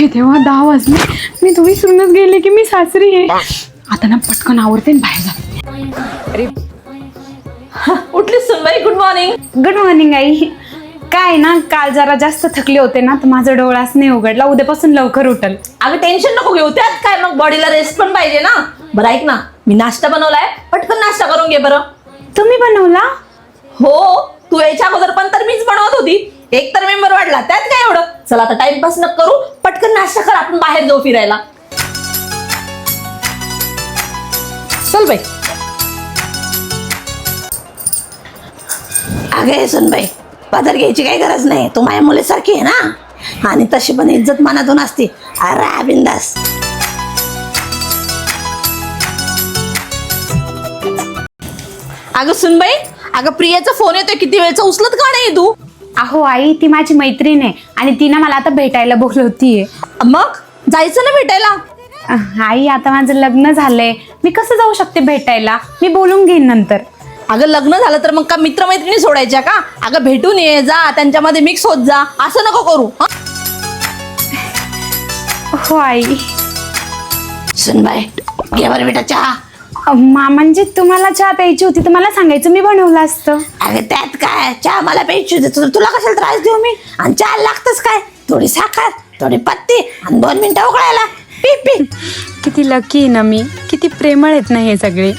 हे तेव्हा 10 वाजले. मी तर विसरूनच गेले की मी सासरी आहे. आता ना पटकन आवरते आणि बाहेर जाते. अरे उठलीस सुनबाई, good morning. Good morning I. काय ना, काल जरा जास्त थकले होते ना, तर माझा डोळाच नाही उघडला. उद्यापासून लवकर उठल. अगं टेन्शन नको घेऊ, त्यात काय, मग बॉडीला रेस्ट पण पाहिजे ना. बरं ऐक ना, मी नाश्ता बनवलाय, पटकन नाश्ता करून घे बरं. तुम्ही बनवला? हो, तू याच्या अगोदर पण तर मीच बनवत होती. एक तर मेंबर वाढला, त्यात काय एवढं. चला आता टाइमपास न करू, पटकन नाश्ता कर, आपण बाहेर जाऊ फिरायला. चल बाई. अगे सुनबाई, पदर घ्यायची काही गरज नाही. तू माझ्या मुलीसारखी आहे ना, आणि तशी पण इज्जत मनातून असते. अरे बिंदास. अगं सुनबाई, अगं प्रियाचा फोन येतोय, किती वेळचा, उचलत का नाही तू? अहो आई, ती माझी मैत्रीण आहे आणि ती ना मला आता भेटायला बोलवतीये. मग जायचं ना भेटायला. आई, आता माझं लग्न झालंय, मी कसं जाऊ शकते भेटायला? मी बोलून घेईन नंतर. अगं लग्न झालं तर मग का मित्रमैत्रिणी सोडायच्या का? अगं भेटून ये, जा त्यांच्यामध्ये मिक्स होत जा, असं नको करू. हो आई. सुनबाई, घे बरं बेटा चहा. म्हणजे तुम्हाला चहा प्यायची होती तर मला सांगायचं, मी बनवलं असतं. अगं त्यात काय, चहा मला प्यायची होती, तुला कशाला त्रास देऊ मी? आणि चहा लागतच काय, थोडी साखर, थोडी पत्ती आणि 2 मिनिटं उकळायला. पी पी. किती लकी आहे ना मी, किती प्रेमळ आहेत ना हे सगळे.